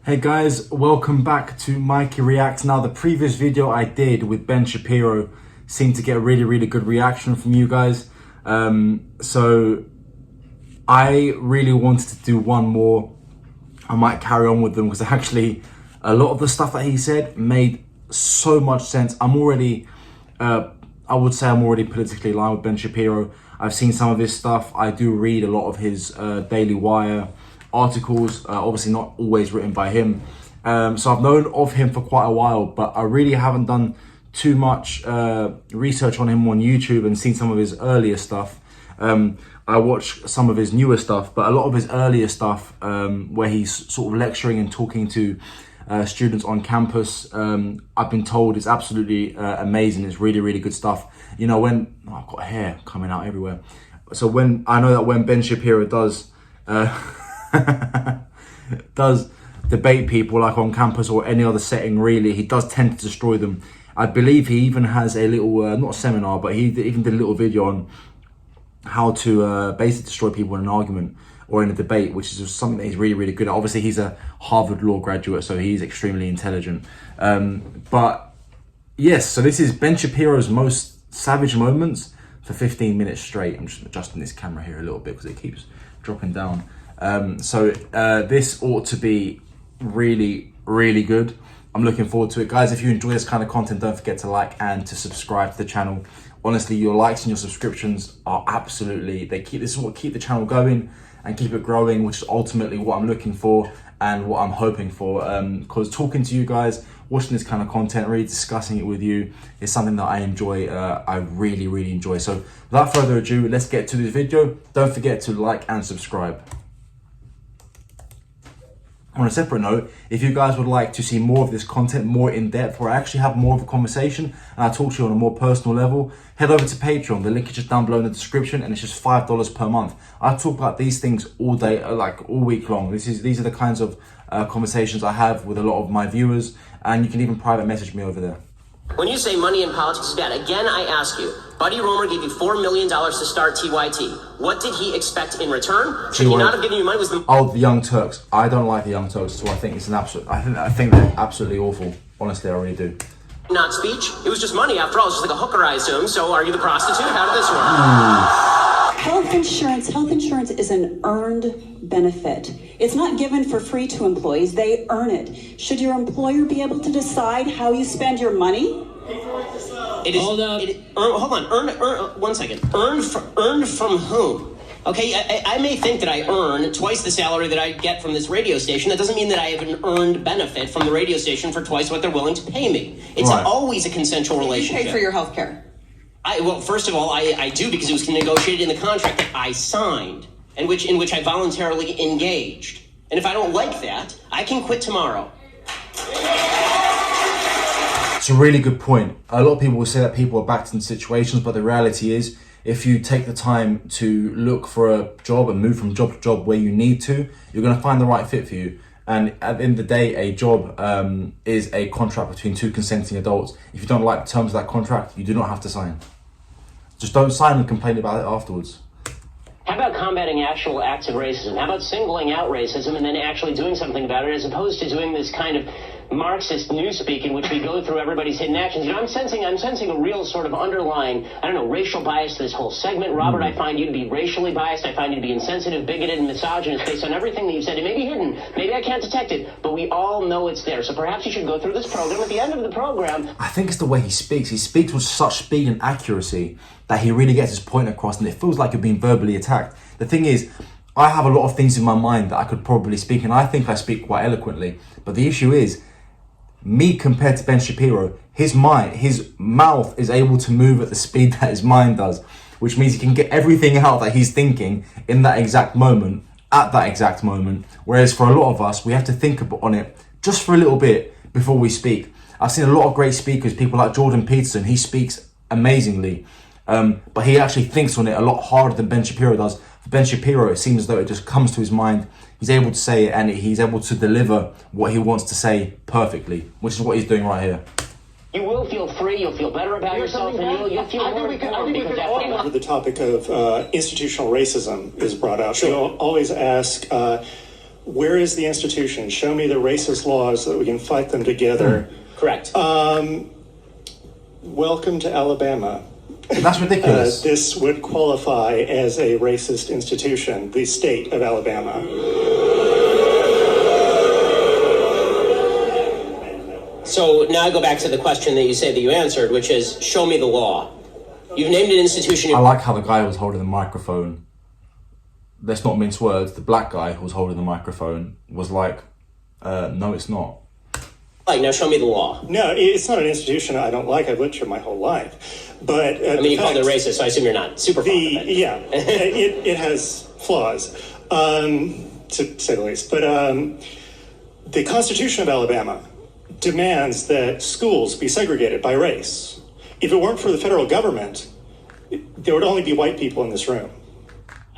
Hey guys, welcome back to Mikey Reacts. Now, the previous video I did with Ben Shapiro seemed to get a really good reaction from you guys. So I really wanted to do one more. I might carry on with them because actually a lot of the stuff that he said made so much sense. I would say I'm already politically aligned with Ben Shapiro. I've seen some of his stuff. I do read a lot of his Daily Wire articles, obviously not always written by him. So I've known of him for quite a while, but I really haven't done too much research on him on YouTube and seen some of his earlier stuff. I watched some of his newer stuff, but a lot of his earlier stuff where he's sort of lecturing and talking to students on campus, I've been told it's absolutely amazing. It's really good stuff. You know, when I've got hair coming out everywhere. So I know that when Ben Shapiro does does debate people like on campus or any other setting, really, he does tend to destroy them. I believe he even has a little, not a seminar, but he even did a little video on how to basically destroy people in an argument or in a debate, which is something that he's really good at. Obviously, he's a Harvard law graduate, so he's extremely intelligent. But yes, so this is Ben Shapiro's most savage moments for 15 minutes straight. I'm just adjusting this camera here a little bit because it keeps dropping down. So this ought to be really good. I'm looking forward to it. Guys, if you enjoy this kind of content, don't forget to like and to subscribe to the channel. Honestly, your likes and your subscriptions are absolutely, this is what keep the channel going and keep it growing, which is ultimately what I'm looking for and what I'm hoping for. Because talking to you guys, watching this kind of content, really discussing it with you is something that I enjoy. I really enjoy. So without further ado, let's get to this video. Don't forget to like and subscribe. On a separate note, if you guys would like to see more of this content, more in depth, where I actually have more of a conversation and I talk to you on a more personal level, head over to Patreon. The link is just down below in the description, and it's just $5 per month. I talk about these things all day, like all week long. These are the kinds of conversations I have with a lot of my viewers, and you can even private message me over there. When you say money in politics is bad, again, I ask you, Buddy Roemer gave you $4 million to start TYT. What did he expect in return? Should he not have given you money? Oh, the Young Turks. I don't like the Young Turks, so I think it's an absolute. I think they're absolutely awful. Honestly, I really do. Not speech. It was just money. After all, it's just like a hooker, I assume. So, are you the prostitute? How did this work? Health insurance is an earned benefit. It's not given for free to employees. They earn it. Should your employer be able to decide how you spend your money? It is. Hold up. Hold on. Earn. 1 second. Earned from whom? Okay, I may think that I earn twice the salary that I get from this radio station. That doesn't mean that I have an earned benefit from the radio station for twice what they're willing to pay me. It's always a consensual relationship. You pay for your health care. Well, first of all, I do, because it was negotiated in the contract that I signed, in which I voluntarily engaged. And if I don't like that, I can quit tomorrow. It's a really good point. A lot of people will say that people are backed in situations, but the reality is, if you take the time to look for a job and move from job to job where you need to, you're going to find the right fit for you. And at the end of the day, a job is a contract between two consenting adults. If you don't like the terms of that contract, you do not have to sign. Just don't sign and complain about it afterwards. How about combating actual acts of racism? How about singling out racism and then actually doing something about it, as opposed to doing this kind of Marxist newspeak in which we go through everybody's hidden actions? You know, I'm sensing a real sort of underlying, racial bias to this whole segment. Robert, I find you to be racially biased. I find you to be insensitive, bigoted, and misogynist based on everything that you've said. It may be hidden. Maybe I can't detect it, but we all know it's there. So perhaps you should go through this program. At the end of the program, I think it's the way he speaks. He speaks with such speed and accuracy that he really gets his point across, and it feels like you're being verbally attacked. The thing is, I have a lot of things in my mind that I could probably speak, and I think I speak quite eloquently. But the issue is, me compared to Ben Shapiro, his mouth is able to move at the speed that his mind does, which means he can get everything out that he's thinking in that exact moment, at that exact moment. Whereas for a lot of us, we have to think on it just for a little bit before we speak. I've seen a lot of great speakers, people like Jordan Peterson. He speaks amazingly, but he actually thinks on it a lot harder than Ben Shapiro does. For Ben Shapiro, it seems as though it just comes to his mind. He's able to say it, and he's able to deliver what he wants to say perfectly, which is what he's doing right here. You will feel free, you'll feel better about yourself, and you'll feel more informed. The topic of institutional racism is brought up. Sure. You'll always ask, where is the institution? Show me the racist laws so that we can fight them together. Correct. Welcome to Alabama. That's ridiculous. This would qualify as a racist institution, the state of Alabama. So now I go back to the question that you say that you answered, which is, show me the law. You've named an institution. I like how the guy who was holding the microphone, let's not mince words, the black guy who was holding the microphone was like, no, it's not. Like, now show me the law. No, it's not an institution I don't like. I've lived here my whole life. But I mean, you called it racist, so I assume you're not super fond of it. Yeah, it has flaws, to say the least. But the Constitution of Alabama demands that schools be segregated by race. If it weren't for the federal government, there would only be white people in this room.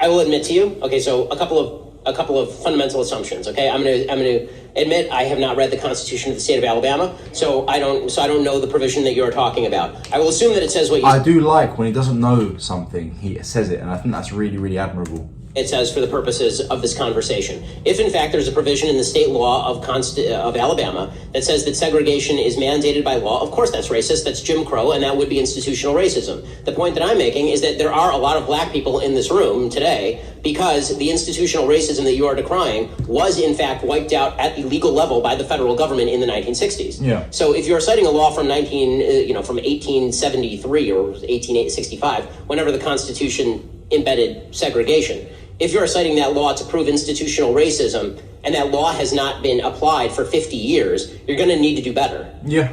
I will admit to you. Okay, so a couple of fundamental assumptions. Okay, I'm gonna admit I have not read the Constitution of the state of Alabama, so I don't know the provision that you're talking about. I will assume that it says what you. I do like when he doesn't know something, he says it, and I think that's really, really admirable. It says for the purposes of this conversation. If in fact there's a provision in the state law of Alabama that says that segregation is mandated by law, of course that's racist, that's Jim Crow, and that would be institutional racism. The point that I'm making is that there are a lot of black people in this room today because the institutional racism that you are decrying was in fact wiped out at the legal level by the federal government in the 1960s. Yeah. So if you're citing a law from 1873 or 1865, whenever the Constitution embedded segregation, if you're citing that law to prove institutional racism and that law has not been applied for 50 years, you're going to need to do better. Yeah.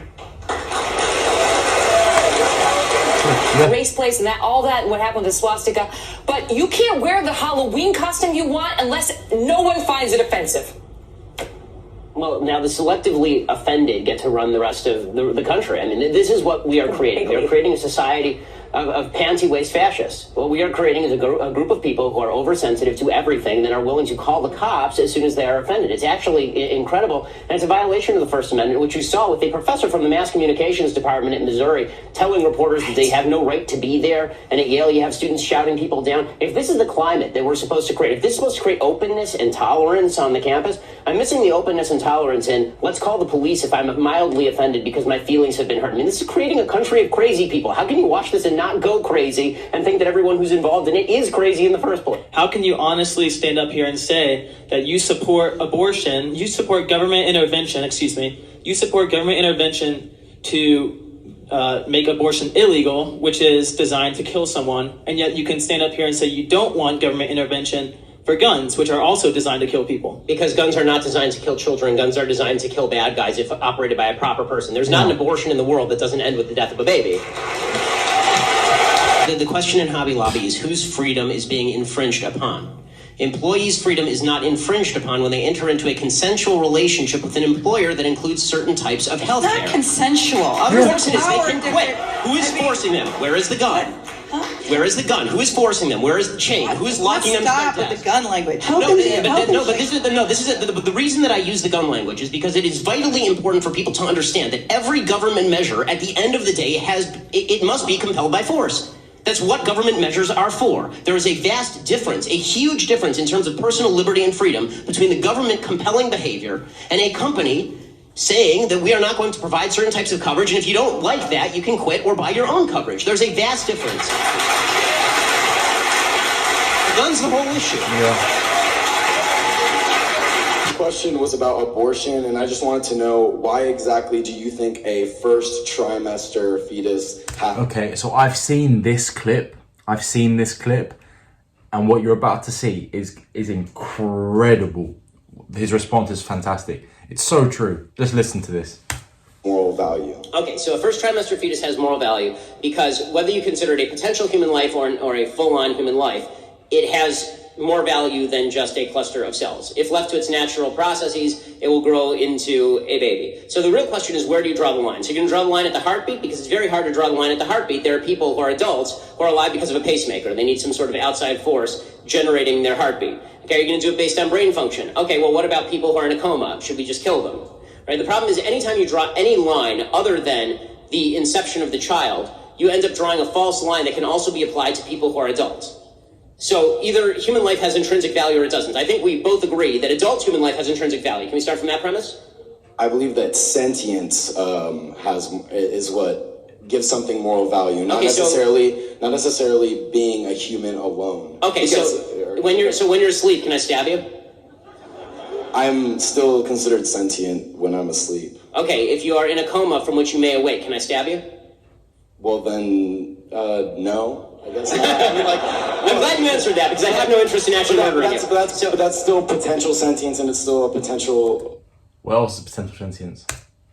Race place and that, all that, what happened with the swastika. But you can't wear the Halloween costume you want unless no one finds it offensive. Well, now the selectively offended get to run the rest of the country. I mean, this is what we are creating. We are creating a society of panty-waist fascists. What we are creating is a group of people who are oversensitive to everything that are willing to call the cops as soon as they are offended. It's actually incredible, and it's a violation of the First Amendment, which you saw with a professor from the Mass Communications Department in Missouri telling reporters that they have no right to be there, and at Yale you have students shouting people down. If this is the climate that we're supposed to create, if this is supposed to create openness and tolerance on the campus, I'm missing the openness and tolerance in let's call the police if I'm mildly offended because my feelings have been hurt. I mean, this is creating a country of crazy people. How can you watch this and not go crazy and think that everyone who's involved in it is crazy in the first place? How can you honestly stand up here and say that you support abortion, you support government intervention, you support government intervention to make abortion illegal, which is designed to kill someone, and yet you can stand up here and say you don't want government intervention for guns, which are also designed to kill people? Because guns are not designed to kill children. Guns are designed to kill bad guys if operated by a proper person. There's not an abortion in the world that doesn't end with the death of a baby. The question in Hobby Lobby is whose freedom is being infringed upon. Employees' freedom is not infringed upon when they enter into a consensual relationship with an employer that includes certain types of health care. Not consensual. Of course it is. They can quit. Who is forcing them? Where is the gun? Where is the gun? Who is forcing them? Where is the chain? Who is locking them to their Stop desk? with the gun language. The reason that I use the gun language is because it is vitally important for people to understand that every government measure at the end of the day it must be compelled by force. That's what government measures are for. There is a vast difference, a huge difference in terms of personal liberty and freedom between the government compelling behavior and a company saying that we are not going to provide certain types of coverage, and if you don't like that, you can quit or buy your own coverage. There's a vast difference. The gun's the whole issue. Yeah. The question was about abortion, and I just wanted to know why exactly do you think a first trimester fetus happens? Okay, so I've seen this clip, and what you're about to see is incredible. His response is fantastic. It's so true. Just listen to this. Moral value. Okay, so a first trimester fetus has moral value because whether you consider it a potential human life or a full-on human life, it has more value than just a cluster of cells. If left to its natural processes, it will grow into a baby. So the real question is, where do you draw the line? So you're going to draw the line at the heartbeat, because it's very hard to draw the line at the heartbeat. There are people who are adults who are alive because of a pacemaker. They need some sort of outside force generating their heartbeat. Okay, you're going to do it based on brain function. Okay, well, what about people who are in a coma? Should we just kill them? Right? The problem is anytime you draw any line other than the inception of the child, you end up drawing a false line that can also be applied to people who are adults. So either human life has intrinsic value or it doesn't. I think we both agree that adult human life has intrinsic value. Can we start from that premise? I believe that sentience is what gives something moral value, not necessarily being a human alone. Okay, so when you're asleep, can I stab you? I'm still considered sentient when I'm asleep. Okay, if you are in a coma from which you may awake, can I stab you? Well then, no. I guess not. I mean, I'm glad you answered that because I have no interest in actually murdering you. But that's still potential sentience, and it's still a potential. What else is potential sentience?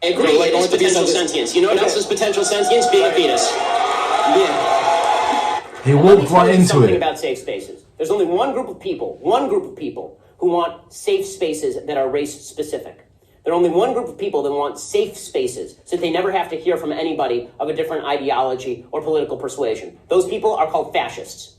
Agree, it's potential sentience. You know what else is potential sentience? Being a fetus. Yeah. He walked right into something it. About safe spaces. There's only one group of people who want safe spaces that are race specific. There are only one group of people that want safe spaces so that they never have to hear from anybody of a different ideology or political persuasion. Those people are called fascists.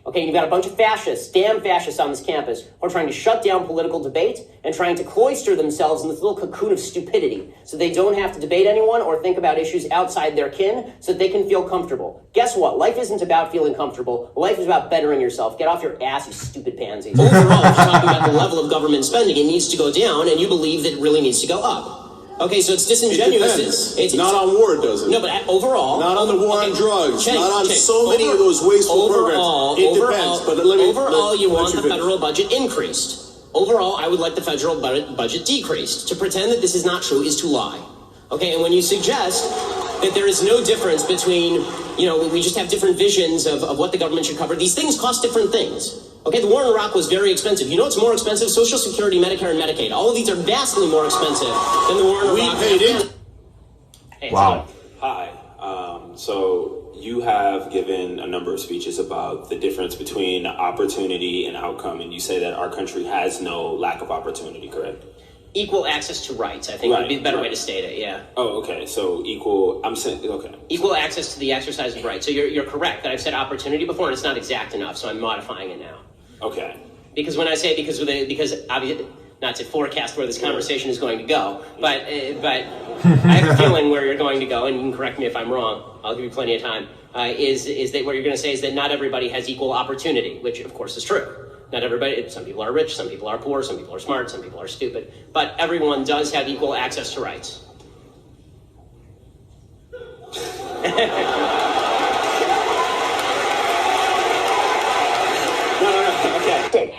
Okay, you've got a bunch of fascists, damn fascists on this campus who are trying to shut down political debate and trying to cloister themselves in this little cocoon of stupidity so they don't have to debate anyone or think about issues outside their kin so that they can feel comfortable. Guess what? Life isn't about feeling comfortable. Life is about bettering yourself. Get off your ass, you stupid pansies. Overall, if you're talking about the level of government spending, it needs to go down, and you believe that it really needs to go up. Okay, so it's disingenuous. It's not on war, does it? No, but overall... Not on the war on drugs. Not on so many of those wasteful programs. It depends, but let me... Overall, you want the federal budget increased. Overall, I would like the federal budget decreased. To pretend that this is not true is to lie. Okay, and when you suggest that there is no difference between, we just have different visions of what the government should cover, these things cost different things. Okay, the war in Iraq was very expensive. You know what's more expensive? Social Security, Medicare, and Medicaid. All of these are vastly more expensive than the war in Iraq. We paid in. Hey, wow. Hi. So you have given a number of speeches about the difference between opportunity and outcome, and you say that our country has no lack of opportunity, correct? Equal access to rights, I think would be a better way to state it, yeah. Oh, okay. So equal, okay. Equal access to the exercise of rights. So you're correct that I've said opportunity before and it's not exact enough, so I'm modifying it now. Okay. Because when I say because obviously, not to forecast where this conversation is going to go, but I have a feeling where you're going to go, and you can correct me if I'm wrong. I'll give you plenty of time. Is that what you're going to say is that not everybody has equal opportunity, which of course is true. Not everybody. Some people are rich, some people are poor, some people are smart, some people are stupid. But everyone does have equal access to rights.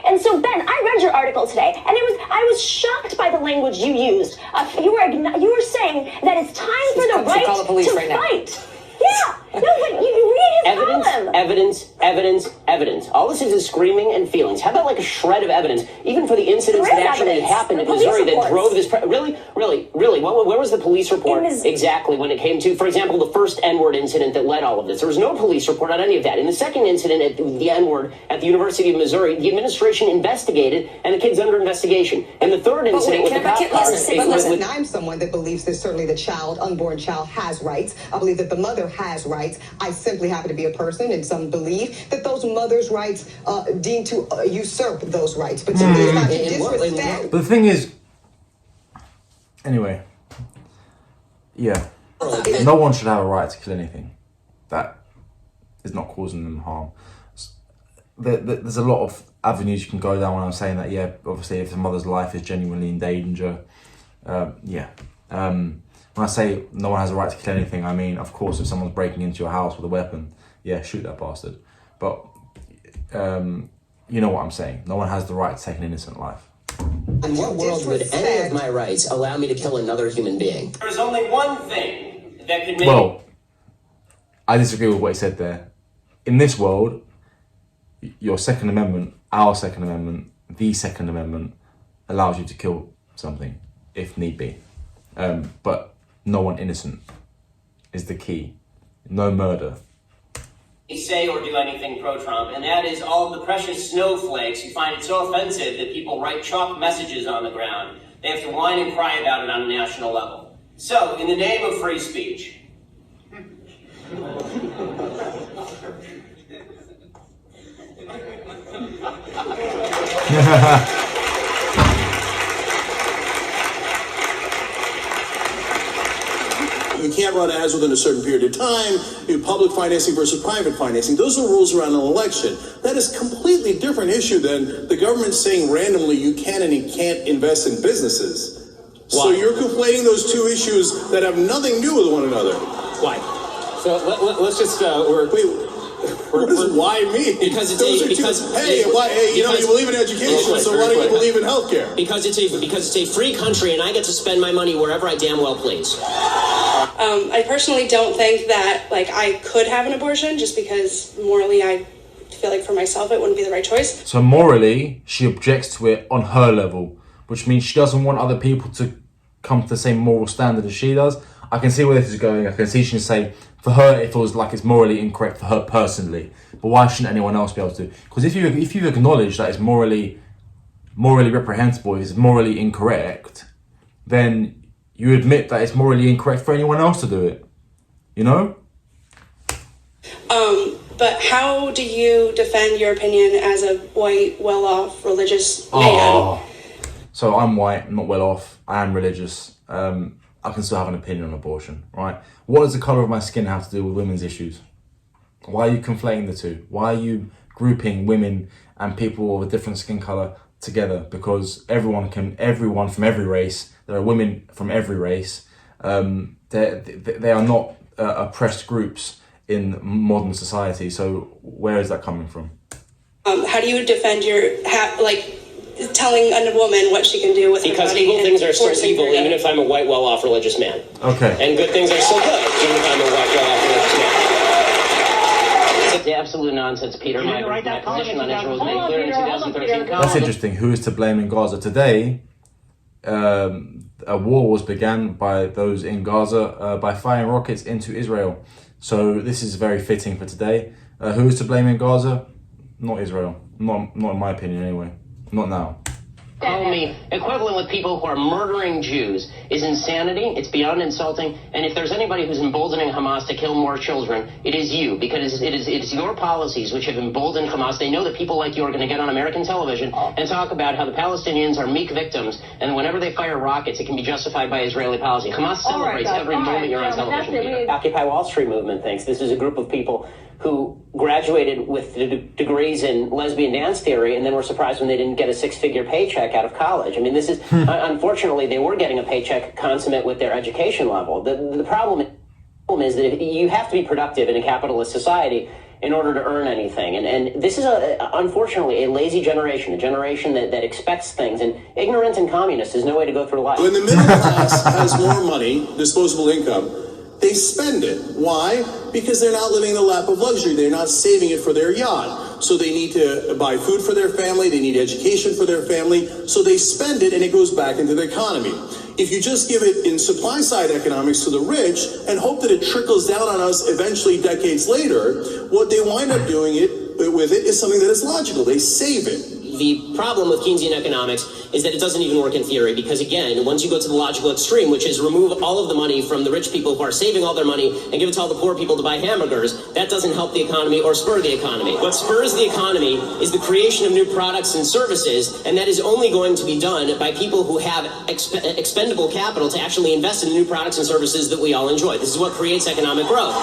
And so, Ben, I read your article today, and I was shocked by the language you used. You were saying that it's time for the right to fight. Yeah. No, but you read his column. Evidence. All this is screaming and feelings. How about like a shred of evidence, even for the incidents that actually happened in Missouri that drove this? Really? Where was the police report exactly when it came to, for example, the first N-word incident that led all of this? There was no police report on any of that. In the second incident at the N-word at the University of Missouri, the administration investigated, and the kid's under investigation. And the third incident with the cop cars. Listen, I'm someone that believes that certainly the unborn child has rights. I believe that the mother has rights. I simply happen to be a person, and some believe that those mothers' rights deem to usurp those rights. But to me, it's not to disrespect. But the thing is, anyway, yeah, no one should have a right to kill anything that is not causing them harm. There's a lot of avenues you can go down when I'm saying that. Yeah, obviously, if the mother's life is genuinely in danger, when I say no one has a right to kill anything, I mean, of course, if someone's breaking into your house with a weapon, yeah, shoot that bastard. But you know what I'm saying. No one has the right to take an innocent life. In what world would any of my rights allow me to kill another human being? There's only one thing that could make... Well, I disagree with what he said there. In this world, your Second Amendment, our Second Amendment, the Second Amendment allows you to kill something, if need be. But no one innocent is the key. No murder. Say or do anything pro-Trump, and that is all of the precious snowflakes. You find it so offensive that people write chalk messages on the ground. They have to whine and cry about it on a national level. So, in the name of free speech, You can't run ads within a certain period of time. Public financing versus private financing. Those are rules around an election. That is a completely different issue than the government saying randomly you can and you can't invest in businesses. Why? So you're conflating those two issues that have nothing to do with one another. Why? So let's just what does why mean? Because it's you believe in education, so why don't you believe in healthcare? Because it's a free country, and I get to spend my money wherever I damn well please. I personally don't think that I could have an abortion, just because morally I feel like for myself it wouldn't be the right choice. So morally, she objects to it on her level, which means she doesn't want other people to come to the same moral standard as she does. I can see where this is going. I can see she can say, for her, it feels like it's morally incorrect for her personally. But why shouldn't anyone else be able to? Because if you acknowledge that it's morally reprehensible, it's morally incorrect, then you admit that it's morally incorrect for anyone else to do it. You know? But how do you defend your opinion as a white, well-off, religious man? Oh. So I'm white, I'm not well off, I am religious. I can still have an opinion on abortion, right? What does the colour of my skin have to do with women's issues? Why are you conflating the two? Why are you grouping women and people of a different skin colour together? Because everyone from every race, there are women from every race, they are not oppressed groups in modern society. So where is that coming from? How do you defend telling a woman what she can do with her body? Because evil things are still evil, even if I'm a white, well-off religious man. Okay. And good things are still good, even if I'm a white, well-off religious man. It's absolute nonsense, Peter. My position on Israel was made clear in 2013. That's interesting. Who is to blame in Gaza? Today, a war was began by those in Gaza by firing rockets into Israel. So this is very fitting for today. Who is to blame in Gaza? Not Israel. Not in my opinion, anyway. Not now. Call me equivalent with people who are murdering Jews is insanity. It's beyond insulting. And if there's anybody who's emboldening Hamas to kill more children, it is you, because it is your policies which have emboldened Hamas. They know that people like you are going to get on American television and talk about how the Palestinians are meek victims, and whenever they fire rockets, it can be justified by Israeli policy. Hamas celebrates every moment you're on television. The Occupy Wall Street movement thinks this is a group of people who graduated with degrees in lesbian dance theory and then were surprised when they didn't get a six-figure paycheck out of college. I mean, this is, unfortunately, they were getting a paycheck consummate with their education level. The problem is that you have to be productive in a capitalist society in order to earn anything. And this is, unfortunately, a lazy generation, a generation that expects things. And ignorant and communist is no way to go through life. When the middle class has more money, disposable income, they spend it. Why? Because they're not living in the lap of luxury. They're not saving it for their yacht. So they need to buy food for their family. They need education for their family. So they spend it, and it goes back into the economy. If you just give it in supply side economics to the rich and hope that it trickles down on us eventually decades later, what they wind up doing with it is something that is logical. They save it. The problem with Keynesian economics is that it doesn't even work in theory, because again, once you go to the logical extreme, which is remove all of the money from the rich people who are saving all their money and give it to all the poor people to buy hamburgers, that doesn't help the economy or spur the economy. What spurs the economy is the creation of new products and services, and that is only going to be done by people who have expendable capital to actually invest in the new products and services that we all enjoy. This is what creates economic growth.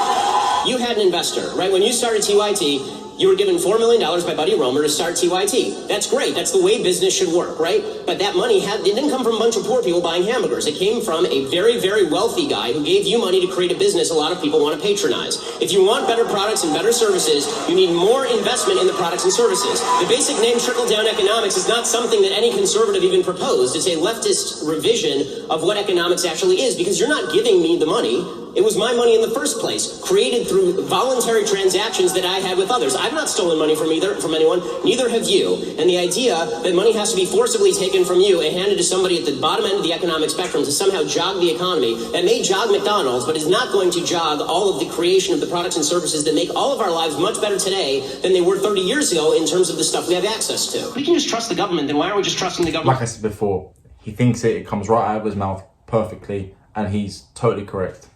You had an investor, right? When you started TYT, you were given $4 million by Buddy Romer to start TYT. That's great. That's the way business should work, right? But that money didn't come from a bunch of poor people buying hamburgers. It came from a very, very wealthy guy who gave you money to create a business a lot of people want to patronize. If you want better products and better services, you need more investment in the products and services. The basic name trickle-down economics is not something that any conservative even proposed. It's a leftist revision of what economics actually is, because you're not giving me the money. It was my money in the first place, created through voluntary transactions that I had with others. I've not stolen money from anyone, neither have you. And the idea that money has to be forcibly taken from you and handed to somebody at the bottom end of the economic spectrum to somehow jog the economy, that may jog McDonald's, but is not going to jog all of the creation of the products and services that make all of our lives much better today than they were 30 years ago in terms of the stuff we have access to. We can just trust the government, then why aren't we just trusting the government? Like I said before, he thinks it comes right out of his mouth perfectly, and he's totally correct.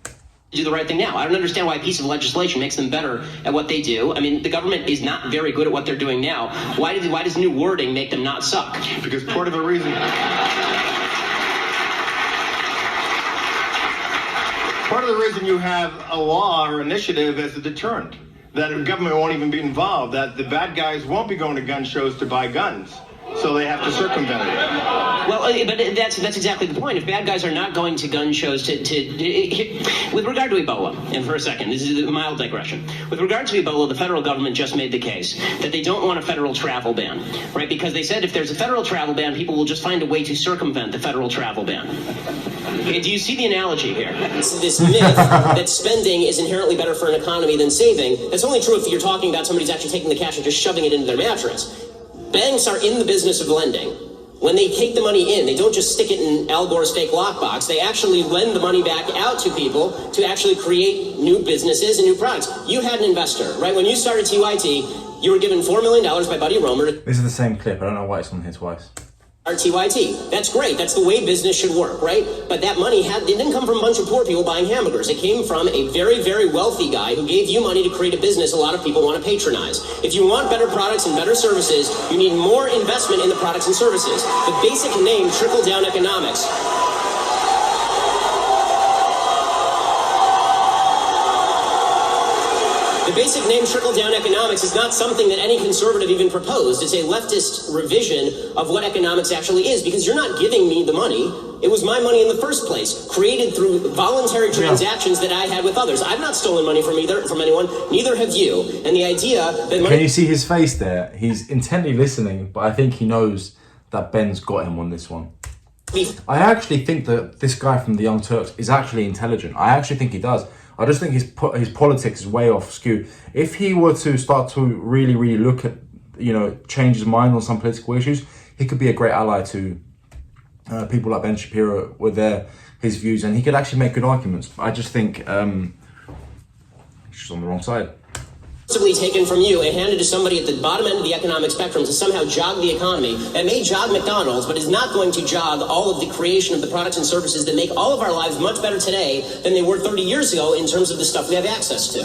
Do the right thing now. I don't understand why a piece of legislation makes them better at what they do. I mean, the government is not very good at what they're doing now. Why does new wording make them not suck? Because part of the reason... Part of the reason you have a law or initiative as a deterrent, that the government won't even be involved, that the bad guys won't be going to gun shows to buy guns, so they have to circumvent it. Well, but that's exactly the point. If bad guys are not going to gun shows with regard to Ebola, and for a second, this is a mild digression. With regard to Ebola, the federal government just made the case that they don't want a federal travel ban, right? Because they said if there's a federal travel ban, people will just find a way to circumvent the federal travel ban. Okay, do you see the analogy here? This myth that spending is inherently better for an economy than saving, that's only true if you're talking about somebody's actually taking the cash and just shoving it into their mattress. Banks are in the business of lending. When they take the money in, they don't just stick it in Al Gore's fake lockbox. They actually lend the money back out to people to actually create new businesses and new products. You had an investor, right? When you started TYT, you were given $4 million by Buddy Romer. This is the same clip. I don't know why it's on here twice. TYT. That's great. That's the way business should work, right? But that money didn't come from a bunch of poor people buying hamburgers. It came from a very, very wealthy guy who gave you money to create a business a lot of people want to patronize. If you want better products and better services, you need more investment in the products and services. The basic name, trickle-down economics. The basic name trickle-down economics is not something that any conservative even proposed. It's a leftist revision of what economics actually is, because you're not giving me the money. It was my money in the first place, created through voluntary transactions that I had with others. I've not stolen money from anyone, neither have you. And the idea that money... Can you see his face there? He's intently listening, but I think he knows that Ben's got him on this one. I actually think that this guy from the Young Turks is actually intelligent. I actually think he does. I just think his politics is way off skew. If he were to start to really, really look at, change his mind on some political issues, he could be a great ally to people like Ben Shapiro with his views, and he could actually make good arguments. I just think he's just on the wrong side. Taken from you and handed to somebody at the bottom end of the economic spectrum to somehow jog the economy. That may jog McDonald's, but is not going to jog all of the creation of the products and services that make all of our lives much better today than they were 30 years ago in terms of the stuff we have access to.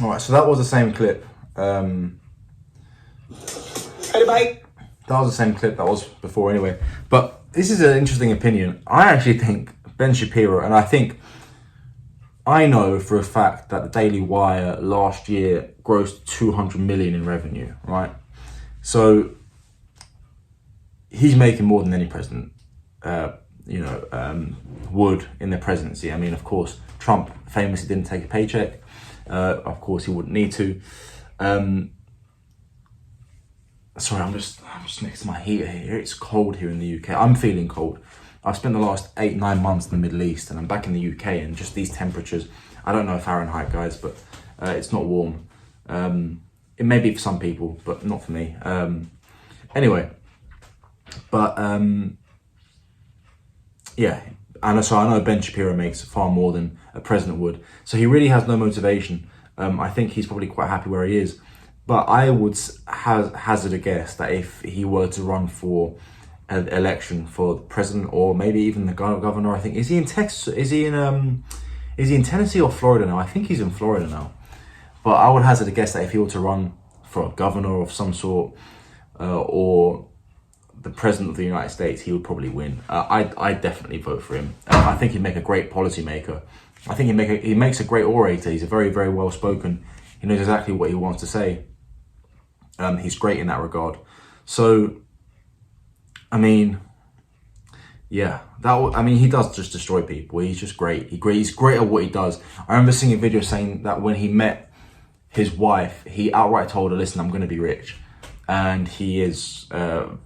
All right, so that was the same clip. That was the same clip that was before anyway. But this is an interesting opinion. I actually think Ben Shapiro, and I know for a fact that the Daily Wire last year grossed 200 million in revenue, right? So he's making more than any president, would in the presidency. I mean, of course, Trump famously didn't take a paycheck. Of course, he wouldn't need to. Sorry, I'm just next to my heater here. It's cold here in the UK. I'm feeling cold. I've spent the last 8-9 months in the Middle East, and I'm back in the UK, and just these temperatures, I don't know Fahrenheit, guys, but it's not warm. It may be for some people, but not for me. Anyway, but yeah, and so I know Ben Shapiro makes far more than a president would, so he really has no motivation. I think he's probably quite happy where he is, but I would hazard a guess that if he were to run for an election for the president, or maybe even the governor, I think, is he in Texas? Is he in Tennessee or Florida now? I think he's in Florida now. But I would hazard a guess that if he were to run for a governor of some sort, or the president of the United States, he would probably win. I'd definitely vote for him. I think he'd make a great policymaker. I think he makes a great orator. He's a very, very well spoken. He knows exactly what he wants to say. He's great in that regard. So, I mean, yeah, he does just destroy people. He's just great. He's great at what he does. I remember seeing a video saying that when he met his wife, he outright told her, listen, I'm going to be rich. And he is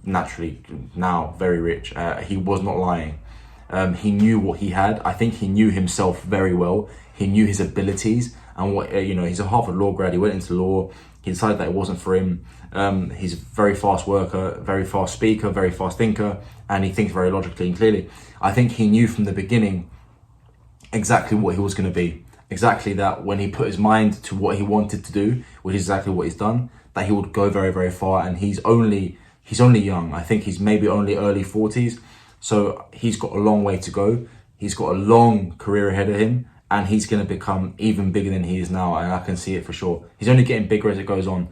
naturally now very rich. He was not lying. He knew what he had. I think he knew himself very well. He knew his abilities and what, he's a Harvard law grad. He went into law. He decided that it wasn't for him. He's a very fast worker, very fast speaker, very fast thinker, and he thinks very logically and clearly. I think he knew from the beginning exactly what he was going to be. Exactly that when he put his mind to what he wanted to do, which is exactly what he's done, that he would go very, very far. And he's only young. I think he's maybe only early 40s. So he's got a long way to go. He's got a long career ahead of him, and he's going to become even bigger than he is now. And I can see it for sure. He's only getting bigger as it goes on.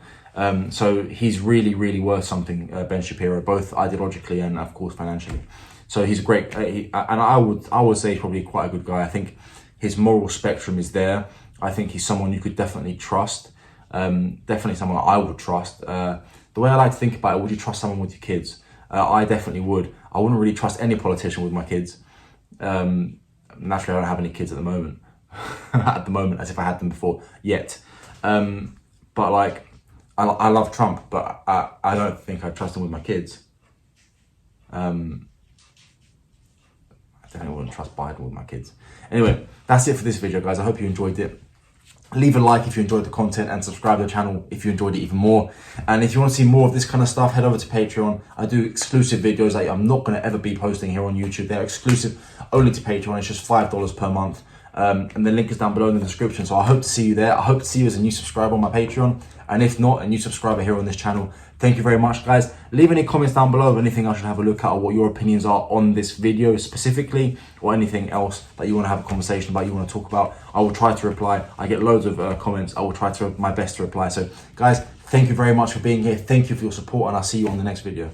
So he's really, really worth something, Ben Shapiro, both ideologically and of course financially. So he's a great, and I would say he's probably quite a good guy. I think his moral spectrum is there. I think he's someone you could definitely trust. Definitely someone I would trust. The way I like to think about it, would you trust someone with your kids? I definitely would. I wouldn't really trust any politician with my kids. Naturally, I don't have any kids at the moment. As if I had them before yet. But like, I love Trump, but I don't think I trust him with my kids. I definitely wouldn't trust Biden with my kids. Anyway, that's it for this video, guys. I hope you enjoyed it. Leave a like if you enjoyed the content, and subscribe to the channel if you enjoyed it even more. And if you want to see more of this kind of stuff, head over to Patreon. I do exclusive videos that I'm not going to ever be posting here on YouTube. They're exclusive only to Patreon. It's just $5 per month. And the link is down below in the description. So I hope to see you there. I hope to see you as a new subscriber on my Patreon. And if not, a new subscriber here on this channel. Thank you very much, guys. Leave any comments down below of anything I should have a look at, or what your opinions are on this video specifically, or anything else that you want to have a conversation about, you want to talk about. I will try to reply. I get loads of comments. I will try to my best to reply. So guys, thank you very much for being here. Thank you for your support, and I'll see you on the next video.